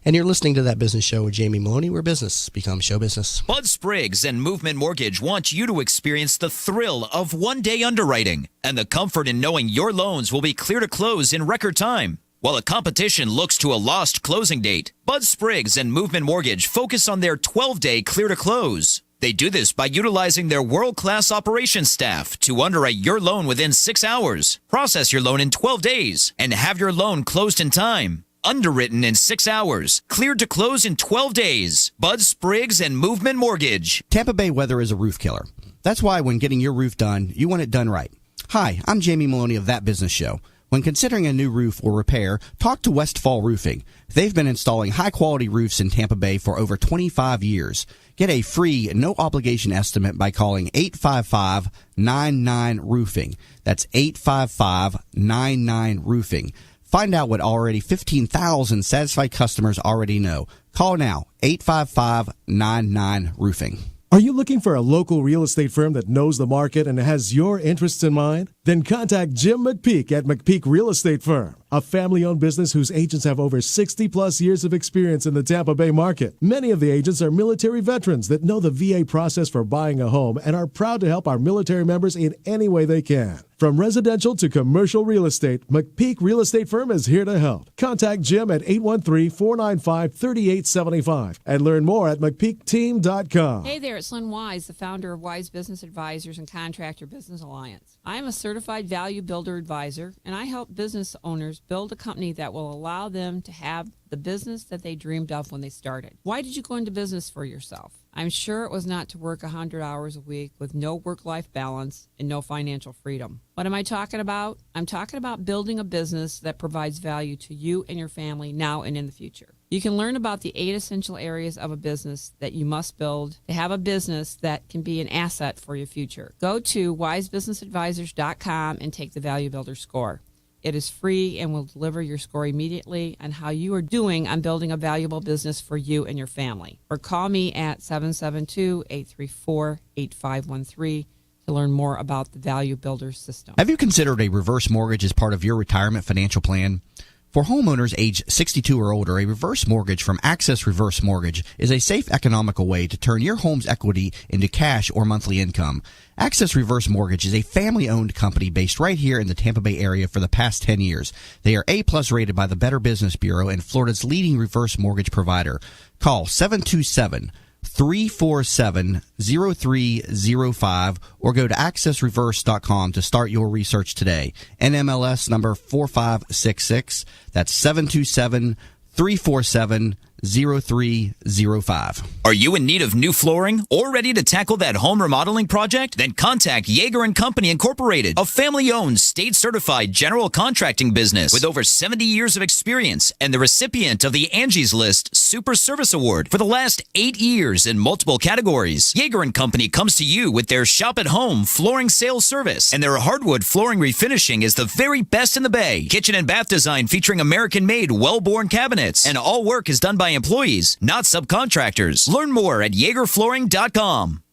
And you're listening to That Business Show with Jamie Meloni, where business becomes show business. Bud Spriggs and Movement Mortgage want you to experience the thrill of one-day underwriting and the comfort in knowing your loans will be clear to close in record time. While the competition looks to a lost closing date, Bud Spriggs and Movement Mortgage focus on their 12-day clear to close. They do this by utilizing their world-class operations staff to underwrite your loan within 6 hours, process your loan in 12 days, and have your loan closed in time. Underwritten in 6 hours, cleared to close in 12 days. Bud Spriggs and Movement Mortgage. Tampa Bay weather is a roof killer. That's why when getting your roof done, you want it done right. Hi, I'm Jamie Meloni of That Business Show. When considering a new roof or repair, talk to Westfall Roofing. They've been installing high-quality roofs in Tampa Bay for over 25 years. Get a free, no-obligation estimate by calling 855-99-ROOFING. That's 855-99-ROOFING. Find out what already 15,000 satisfied customers already know. Call now, 855-99-ROOFING. Are you looking for a local real estate firm that knows the market and has your interests in mind? Then contact Jim McPeak at McPeak Real Estate Firm, a family-owned business whose agents have over 60-plus years of experience in the Tampa Bay market. Many of the agents are military veterans that know the VA process for buying a home and are proud to help our military members in any way they can. From residential to commercial real estate, McPeak Real Estate Firm is here to help. Contact Jim at 813-495-3875 and learn more at McPeakTeam.com. Hey there, it's Lynn Wise, the founder of Wise Business Advisors and Contractor Business Alliance. I am a certified value builder advisor, and I help business owners build a company that will allow them to have the business that they dreamed of when they started. Why did you go into business for yourself? I'm sure it was not to work 100 hours a week with no work-life balance and no financial freedom. What am I talking about? I'm talking about building a business that provides value to you and your family now and in the future. You can learn about the 8 essential areas of a business that you must build to have a business that can be an asset for your future. Go to wisebusinessadvisors.com and take the Value Builder score. It is free and will deliver your score immediately on how you are doing on building a valuable business for you and your family. Or call me at 772-834-8513 to learn more about the Value Builder system. Have you considered a reverse mortgage as part of your retirement financial plan? For homeowners age 62 or older, a reverse mortgage from Access Reverse Mortgage is a safe, economical way to turn your home's equity into cash or monthly income. Access Reverse Mortgage is a family-owned company based right here in the Tampa Bay area for the past 10 years. They are A-plus rated by the Better Business Bureau and Florida's leading reverse mortgage provider. Call 727-347-0305 or go to accessreverse.com to start your research today. NMLS number 4566. That's 727-347-0305. 0305. Are you in need of new flooring or ready to tackle that home remodeling project? Then contact Yeager & Company Incorporated, a family-owned, state-certified general contracting business with over 70 years of experience and the recipient of the Angie's List Super Service Award for the last 8 years in multiple categories. Yeager & Company comes to you with their shop-at-home flooring sales service, and their hardwood flooring refinishing is the very best in the Bay. Kitchen and bath design featuring American-made, well-born cabinets, and all work is done by employees, not subcontractors. Learn more at YeagerFlooring.com.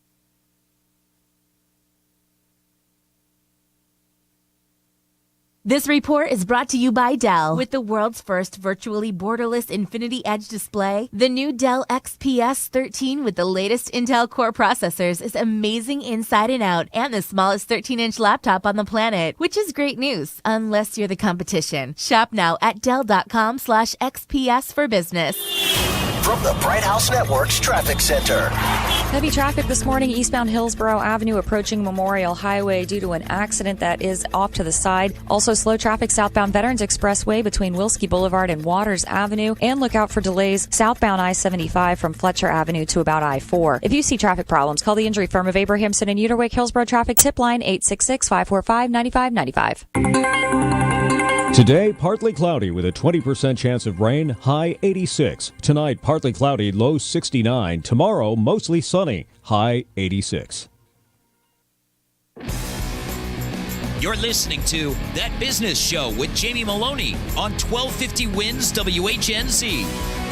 This report is brought to you by Dell. With the world's first virtually borderless Infinity Edge display, the new Dell XPS 13 with the latest Intel Core processors is amazing inside and out and the smallest 13-inch laptop on the planet, which is great news, unless you're the competition. Shop now at Dell.com/XPS for business. From the Bright House Network's Traffic Center. Heavy traffic this morning, eastbound Hillsborough Avenue approaching Memorial Highway due to an accident that is off to the side. Also slow traffic southbound Veterans Expressway between Wilski Boulevard and Waters Avenue. And look out for delays southbound I-75 from Fletcher Avenue to about I-4. If you see traffic problems, call the injury firm of Abrahamson and Uterwick Hillsborough Traffic Tip Line 866-545-9595. Today, partly cloudy with a 20% chance of rain, high 86. Tonight, partly cloudy, low 69. Tomorrow, mostly sunny, high 86. You're listening to That Business Show with Jamie Meloni on 1250 Wins WHNZ.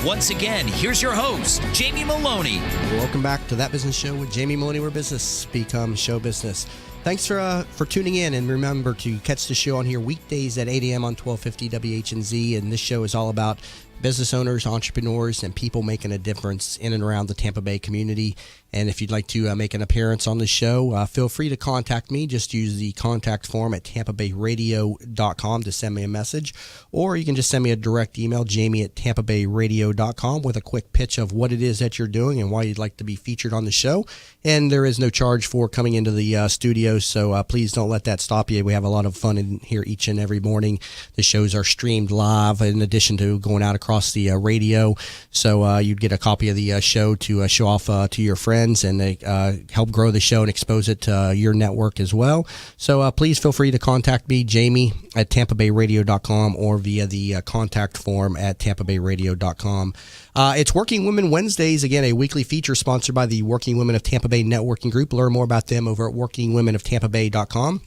Once again, here's your host, Jamie Meloni. Welcome back to That Business Show with Jamie Meloni, where business becomes show business. Thanks for tuning in, and remember to catch the show on here weekdays at 8 a.m. on 1250 WHNZ, and this show is all about business owners, entrepreneurs, and people making a difference in and around the Tampa Bay community. And if you'd like to make an appearance on the show, feel free to contact me. Just use the contact form at tampabayradio.com to send me a message. Or you can just send me a direct email, jamie@tampabayradio.com, with a quick pitch of what it is that you're doing and why you'd like to be featured on the show. And there is no charge for coming into the studio, so please don't let that stop you. We have a lot of fun in here each and every morning. The shows are streamed live in addition to going out across the radio. So you'd get a copy of the show to show off to your friends and help grow the show and expose it to your network as well. So please feel free to contact me, Jamie@tampabayradio.com, or via the contact form at tampabayradio.com. It's Working Women Wednesdays, again, a weekly feature sponsored by the Working Women of Tampa Bay Networking Group. Learn more about them over at workingwomenoftampabay.com.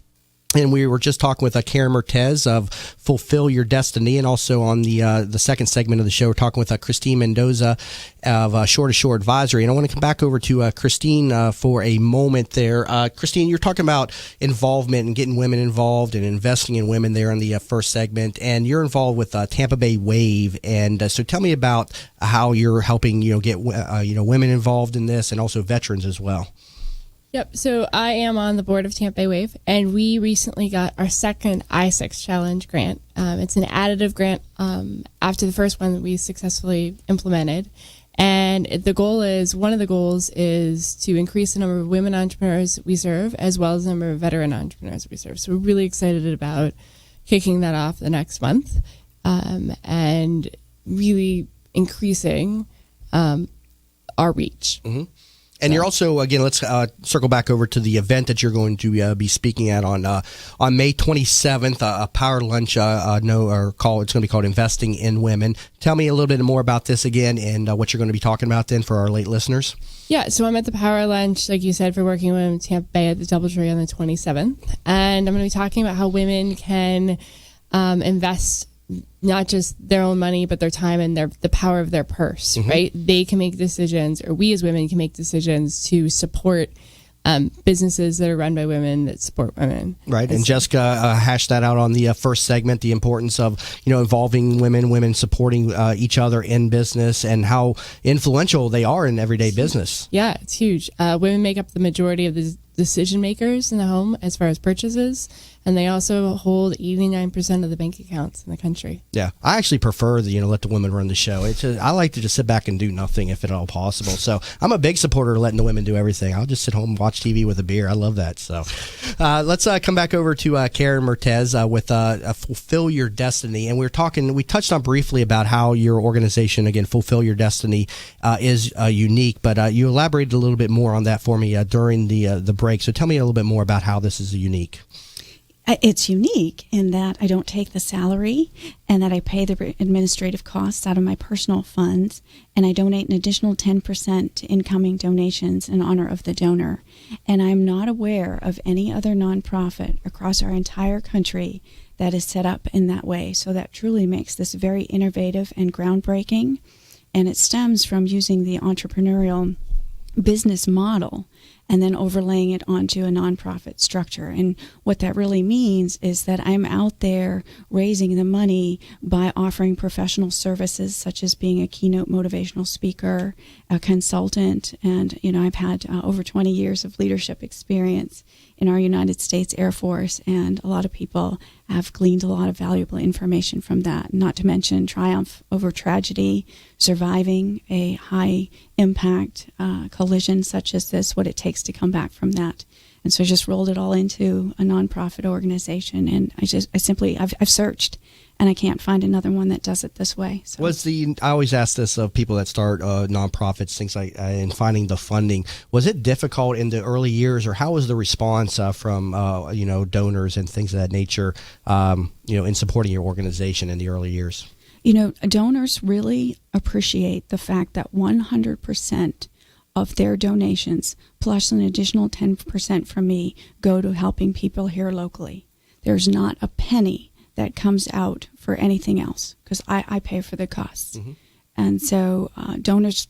And we were just talking with Karen Mertes of Fullfill Your Destiny, and also on the second segment of the show, we're talking with Christine Mendoza of Shore to Shore Advisory. And I want to come back over to Christine for a moment there. Christine, you're talking about involvement and getting women involved and investing in women there in the first segment, and you're involved with Tampa Bay Wave. And so tell me about how you're helping get women involved in this, and also veterans as well. Yep. So I am on the board of Tampa Bay Wave, and we recently got our second I6 Challenge grant. It's an additive grant after the first one that we successfully implemented. And one of the goals is to increase the number of women entrepreneurs we serve, as well as the number of veteran entrepreneurs we serve. So we're really excited about kicking that off the next month and really increasing our reach. Mm-hmm. And you're also, again, let's circle back over to the event that you're going to be speaking at on May 27th, a power lunch, it's going to be called Investing in Women. Tell me a little bit more about this again, and what you're going to be talking about then for our late listeners. Yeah, so I'm at the power lunch, like you said, for Working Women in Tampa Bay at the DoubleTree on the 27th. And I'm going to be talking about how women can invest not just their own money, but their time and the power of their purse, mm-hmm. right? They can make decisions, or we as women can make decisions to support businesses that are run by women that support women. Right, and Jessica hashed that out on the first segment, the importance of involving women supporting each other in business, and how influential they are in everyday business. Yeah, it's huge. Women make up the majority of the decision makers in the home as far as purchases, And they also hold 89% of the bank accounts in the country. Yeah, I actually prefer let the women run the show. I like to just sit back and do nothing if at all possible. So I'm a big supporter of letting the women do everything. I'll just sit home and watch TV with a beer. I love that. So let's come back over to Karen Mertes with Fulfill Your Destiny. And we touched on briefly about how your organization, again, Fulfill Your Destiny, is unique. But you elaborated a little bit more on that for me during the break. So tell me a little bit more about how this is unique. It's unique in that I don't take the salary and that I pay the administrative costs out of my personal funds, and I donate an additional 10% to incoming donations in honor of the donor. And I'm not aware of any other nonprofit across our entire country that is set up in that way. So that truly makes this very innovative and groundbreaking. And it stems from using the entrepreneurial business model and then overlaying it onto a nonprofit structure. And what that really means is that I'm out there raising the money by offering professional services such as being a keynote motivational speaker, a consultant, and I've had over 20 years of leadership experience in our United States Air Force, and a lot of people have gleaned a lot of valuable information from that, not to mention triumph over tragedy, surviving a high impact collision such as this, what it takes to come back from that. And so I just rolled it all into a nonprofit organization, and I've searched, and I can't find another one that does it this way. So. I always ask this of people that start nonprofits, things like in finding the funding. Was it difficult in the early years, or how was the response from donors and things of that nature, in supporting your organization in the early years? Donors really appreciate the fact that 100% of their donations, plus an additional 10% from me, go to helping people here locally. There's not a penny that comes out for anything else because I pay for the costs. Mm-hmm. And so donors,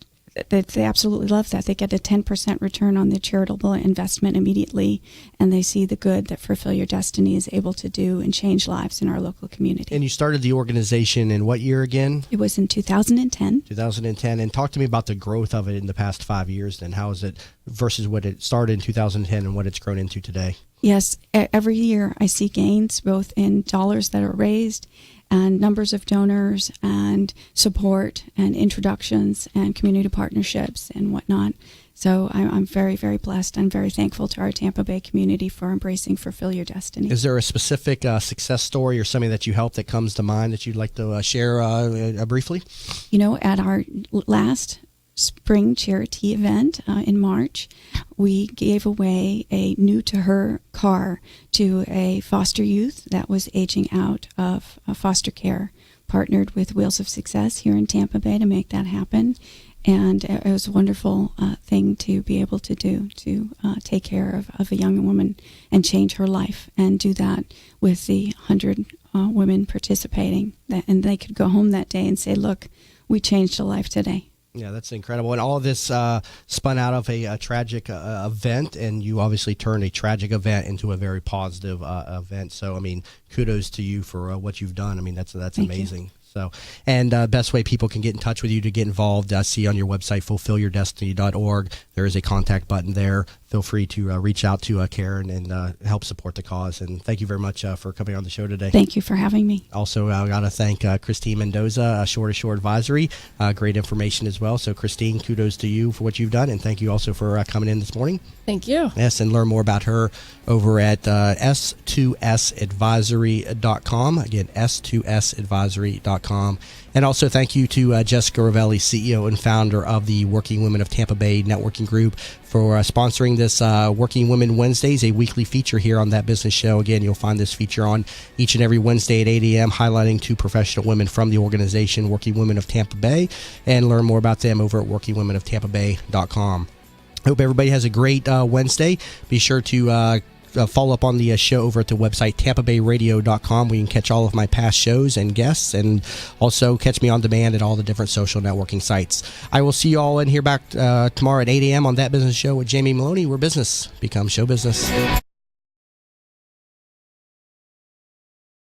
they absolutely love that. They get a 10% return on their charitable investment immediately, and they see the good that Fulfill Your Destiny is able to do and change lives in our local community. And you started the organization in what year again? It was in 2010. 2010. And talk to me about the growth of it in the past 5 years then. How is it versus what it started in 2010 and what it's grown into today? Yes, every year I see gains both in dollars that are raised and numbers of donors and support and introductions and community partnerships and whatnot. So I'm very, very blessed. I'm very thankful to our Tampa Bay community for embracing Fulfill Your Destiny. Is there a specific success story or something that you helped that comes to mind that you'd like to share briefly? At our last spring charity event in March, we gave away a new-to-her car to a foster youth that was aging out of foster care, partnered with Wheels of Success here in Tampa Bay to make that happen. And it was a wonderful thing to be able to do, to take care of a young woman and change her life, and do that with the 100 women participating. And they could go home that day and say, look, we changed a life today. Yeah, that's incredible. And all of this spun out of a tragic event, and you obviously turned a tragic event into a very positive event. So, kudos to you for what you've done. That's amazing. You. So, and best way people can get in touch with you to get involved, see on your website, fulfillyourdestiny.org. There is a contact button there. Feel free to reach out to Karen and help support the cause. And thank you very much for coming on the show today. Thank you for having me. Also, I got to thank Christine Mendoza, Shore to Shore Advisory. Great information as well. So, Christine, kudos to you for what you've done. And thank you also for coming in this morning. Thank you. Yes, and learn more about her over at s2sadvisory.com. Again, s2sadvisory.com. And also thank you to Jessica Ravelli, CEO and founder of the Working Women of Tampa Bay Networking Group, for sponsoring this Working Women Wednesdays, a weekly feature here on That Business Show. Again, you'll find this feature on each and every Wednesday at 8 a.m., highlighting two professional women from the organization, Working Women of Tampa Bay, and learn more about them over at workingwomenoftampabay.com. Hope everybody has a great Wednesday. Be sure to follow up on the show over at the website tampabayradio.com, where you can catch all of my past shows and guests, and also catch me on demand at all the different social networking sites. I will see you all in here back tomorrow at 8 a.m. on That Business Show with Jamie Meloni, where business becomes show business.